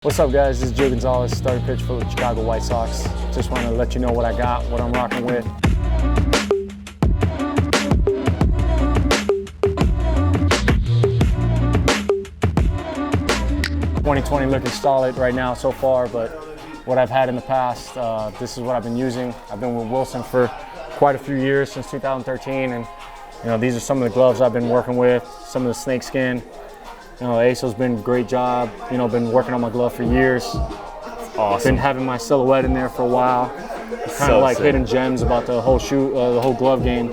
What's up, guys? This is Gio Gonzalez, starting pitch for the Chicago White Sox. Just want to let you know what I got, what I'm rocking with. (2020) looking solid right now so far, but what I've had in the past, this is what I've been using. I've been with Wilson for quite a few years, since 2013, and these are some of the gloves I've been working with, some of the snakeskin. ASO's been a great job. Been working on my glove for years. Awesome. Been having my silhouette in there for a while. Kind of like sick. hidden gems about the whole the whole glove game.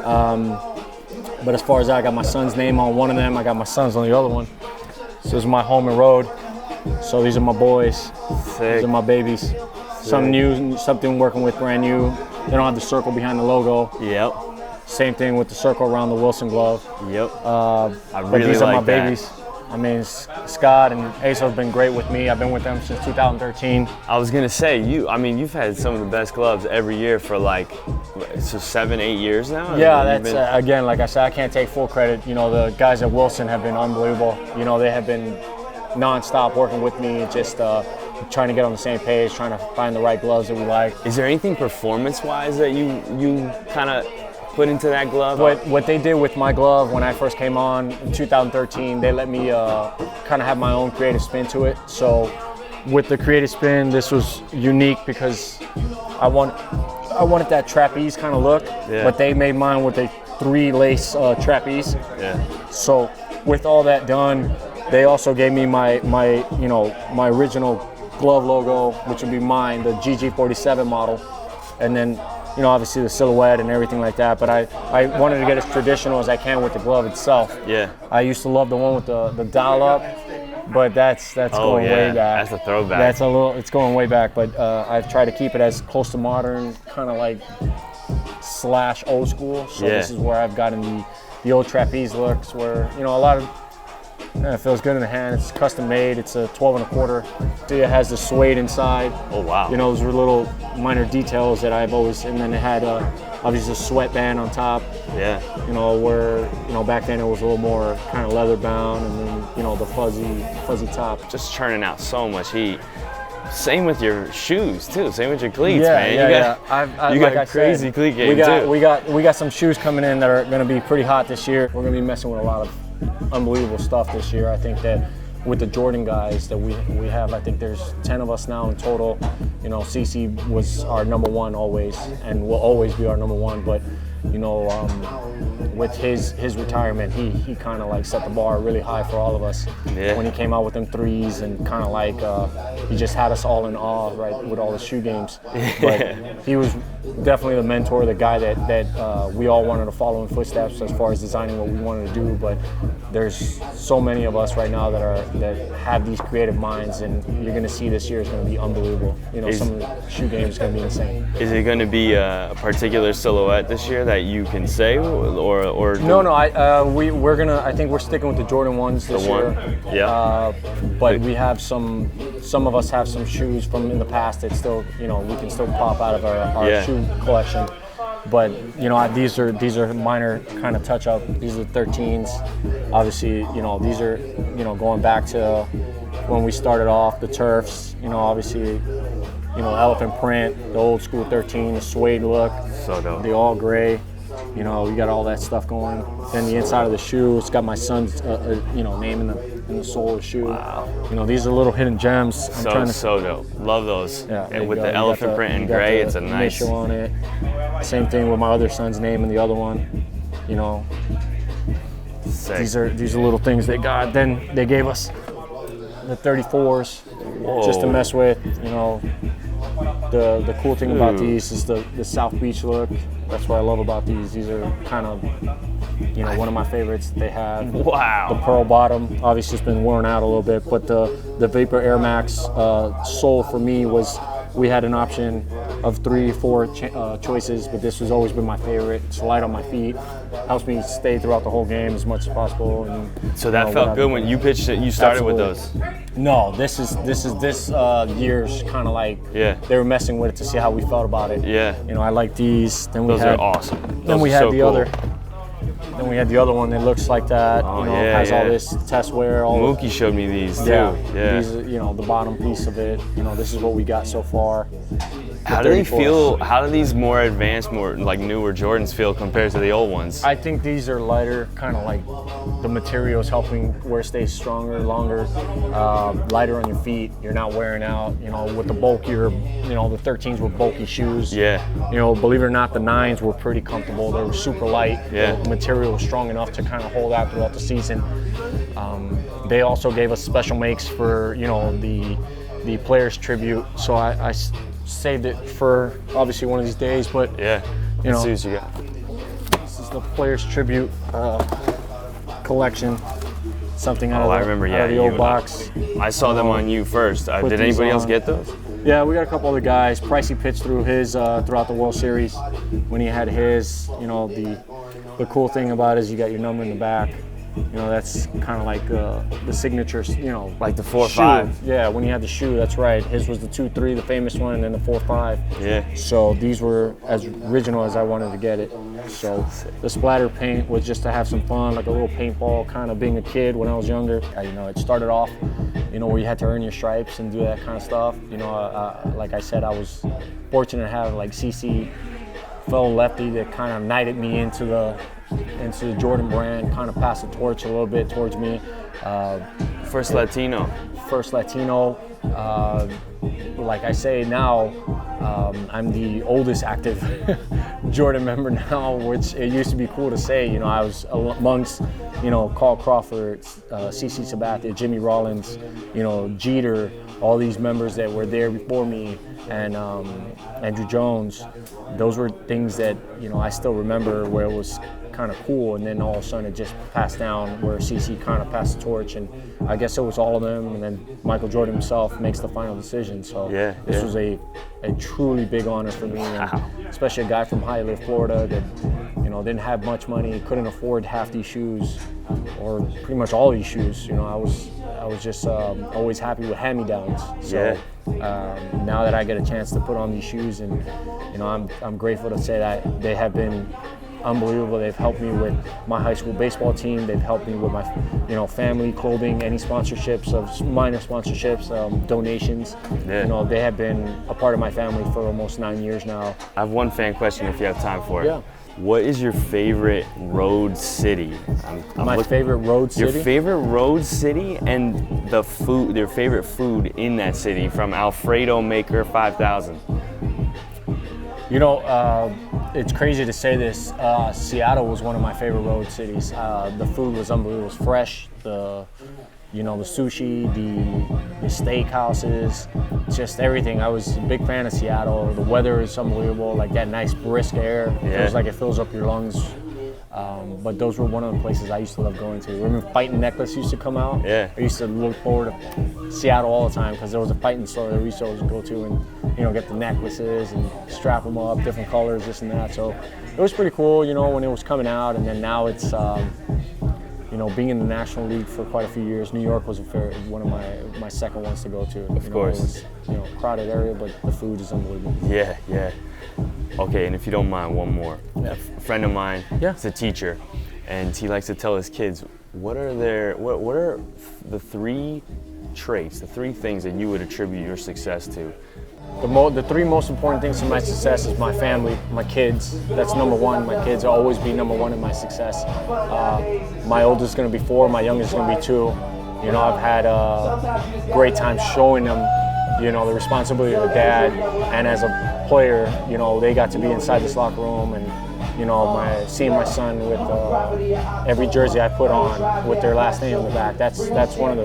But as far as that, I got my son's name on one of them. I got my son's on the other one. So this is my home and road. So these are my boys. Sick. These are my babies. Something new, something working with brand new. They don't have the circle behind the logo. Yep. Same thing with the circle around the Wilson glove. Yep. I really these are like my that. babies. I mean, Scott and ASO have been great with me. I've been with them since 2013. I was gonna say you've had some of the best gloves every year for like 7, 8 years now. Yeah, that's again, like I said, I can't take full credit. The guys at Wilson have been unbelievable. They have been nonstop working with me, just trying to get on the same page, trying to find the right gloves that we like. Is there anything performance-wise that you kind of put into that glove? What they did with my glove when I first came on in 2013, they let me kind of have my own creative spin to it. So with the creative spin, this was unique because I wanted that trapeze kind of look, but they made mine with a 3-lace trapeze. Yeah. So with all that done, they also gave me my original glove logo, which would be mine, the GG47 model, and then obviously the silhouette and everything like that, but I wanted to get as traditional as I can with the glove itself. Yeah. I used to love the one with the dial up, but that's going way back. That's a throwback. It's going way back, but I've tried to keep it as close to modern, kind of like / old school. So this is where I've gotten the old trapeze looks, where a lot of it feels good in the hand. It's custom made. It's a 12 1/4. It has the suede inside. Oh wow. Those were little minor details that I've always, and then it had obviously a sweatband on top. Yeah. Where back then it was a little more kind of leather bound, and then the fuzzy top. Just churning out so much heat. Same with your shoes too. Same with your cleats, man. You got a crazy cleat game too. We got some shoes coming in that are going to be pretty hot this year. We're going to be messing with a lot of unbelievable stuff this year. I think that with the Jordan guys that we have, I think there's 10 of us now in total. CC was our number one always, and will always be our number one. But with his retirement, he kind of like set the bar really high for all of us when he came out with them threes, and kind of like he just had us all in awe, right, with all the shoe games. But he was definitely the mentor, the guy that we all wanted to follow in footsteps as far as designing what we wanted to do. But there's so many of us right now that have these creative minds, and you're going to see this year is going to be unbelievable. Some of the shoe games is going to be insane. Is it going to be a particular silhouette this year that you can say, or No. I think we're sticking with the Jordan ones this year. Yeah. But we have some of us have some shoes from in the past that still, we can still pop out of our shoe collection. But these are minor kind of touch up. These are 13s. Obviously, these are going back to when we started off, the turfs. Obviously, elephant print, the old school 13, the suede look, so dope. The all gray. We got all that stuff going. Then the inside of the shoe, it's got my son's name in the sole of the shoe. Wow. These are little hidden gems. So dope. Love those. Yeah, and with the elephant print in gray, it's a nice initial on it. Same thing with my other son's name in the other one. Sick. These are little things they got. Then they gave us the 34s. Whoa. Just to mess with. The cool thing about these is the South Beach look. That's what I love about these. These are kind of, one of my favorites they have. Wow. The pearl bottom, obviously it's been worn out a little bit, but the Vapor Air Max sole for me was, we had an option of 3, 4 choices, but this has always been my favorite. It's light on my feet, helps me stay throughout the whole game as much as possible. And so that felt good when you pitched it. You started with those. No, this year's kind of like they were messing with it to see how we felt about it. Yeah. I like these. Then those are awesome. Then we had the other Then we had the other one that looks like that. Oh, you know, has all this test wear. Mookie showed me these too. Yeah. These, you know, the bottom piece of it. You know, this is what we got so far. How do they feel? How do these more advanced, more like newer Jordans feel compared to the old ones? I think these are lighter, kind of like the materials helping where it stays stronger, longer, lighter on your feet. You're not wearing out. You know, with the bulkier, you know, the 13s were bulky shoes. Yeah. You know, believe it or not, the 9s were pretty comfortable. They were super light. Yeah. The material was strong enough to kind of hold out throughout the season. They also gave us special makes for, you know, the players tribute. So I saved it for obviously one of these days, but you know, let's see what you got. This is the players tribute collection. Something out I remember, out of the old box. I saw them on you first. Did anybody else get those? Yeah, we got a couple other guys. Pricey pitched through his throughout the World Series when he had his. You know, the cool thing about it is you got your number in the back. You know, that's kind of like the signature, you know. Like the 4-5. Yeah, when he had the shoe, that's right. His was the 2-3, the famous one, and then the 4-5. Yeah. So these were as original as I wanted to get it. So the splatter paint was just to have some fun, like a little paintball, kind of being a kid when I was younger. You know, it started off, you know, where you had to earn your stripes and do that kind of stuff. You know, like I said, I was fortunate to have like CC, fellow lefty, that kind of knighted me into the Jordan brand, kind of passed the torch a little bit towards me. First Latino. Like I say now, I'm the oldest active Jordan member now, which it used to be cool to say. You know, I was amongst, you know, Carl Crawford, CC Sabathia, Jimmy Rollins, you know, Jeter, all these members that were there before me, and Andrew Jones. Those were things that, you know, I still remember where it was kind of cool, and then all of a sudden it just passed down where CC kind of passed the torch, and I guess it was all of them, and then Michael Jordan himself makes the final decision. So this was a truly big honor for me, and especially a guy from Hialeah, Florida, that, you know, didn't have much money, couldn't afford half these shoes, or pretty much all these shoes. You know, I was just always happy with hand-me-downs. So now that I get a chance to put on these shoes, and you know, I'm grateful to say that they have been unbelievable. They've helped me with my high school baseball team. They've helped me with my, you know, family, clothing, any sponsorships, minor sponsorships, donations. You know, they have been a part of my family for almost 9 years now. I have one fan question if you have time for it. Yeah. What is your favorite road city? My favorite road city? Your favorite road city and the food, your favorite food in that city from Alfredo Maker 5000. You know, it's crazy to say this. Seattle was one of my favorite road cities. The food was unbelievable. It was fresh. You know, the sushi, the steakhouses, just everything. I was a big fan of Seattle. The weather is unbelievable. Like that nice brisk air. It feels like it fills up your lungs. But those were one of the places I used to love going to. Remember Fighting Necklace used to come out? Yeah. I used to look forward to Seattle all the time because there was a fighting store that we used to always go to and, you know, get the necklaces and strap them up, different colors, this and that. So it was pretty cool, you know, when it was coming out. And then now it's, you know, being in the National League for quite a few years, New York was one of my second ones to go to. Of course. It was, you know, a crowded area, but the food is unbelievable. Yeah, yeah. Okay, and if you don't mind, one more. Yeah. A friend of mine is a teacher, and he likes to tell his kids, what are the three traits, the three things that you would attribute your success to? The three most important things to my success is my family, my kids. That's number one. My kids will always be number one in my success. My oldest is going to be 4, my youngest is going to be 2. You know, I've had a great time showing them, you know, the responsibility of a dad, and as a player, you know, they got to be inside this locker room, and, you know, seeing my son with every jersey I put on with their last name on the back. That's one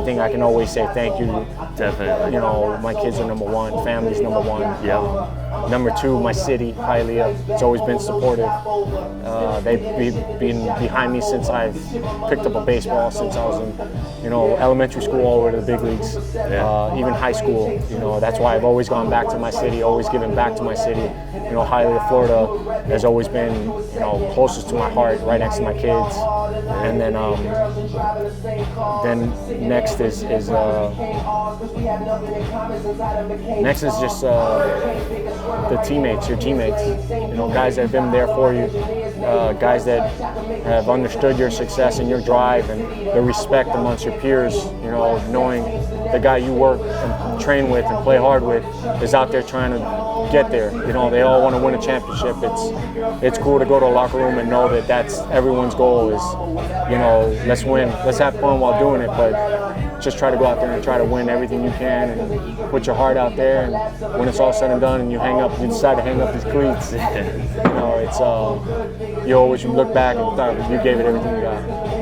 thing I can always say thank you. Definitely. You know, my kids are number one, family's number one. Yeah. Number 2, my city, Hialeah. It's always been supportive. They've been behind me since I've picked up a baseball, since I was in, you know, elementary school all the way to the big leagues, even high school. You know, that's why I've always gone back to my city, always given back to my city. You know, Hialeah, Florida has always been, you know, closest to my heart, right next to my kids. And then next is just the teammates, your teammates. You know, guys that have been there for you. guys that have understood your success and your drive and the respect amongst your peers, you know, knowing the guy you work and train with and play hard with is out there trying to get there. You know, they all want to win a championship. It's cool to go to a locker room and know that that's everyone's goal is, you know, let's win, let's have fun while doing it, but just try to go out there and try to win everything you can and put your heart out there. And when it's all said and done and you decide to hang up these cleats, you know, it's you always look back and thought you gave it everything you got.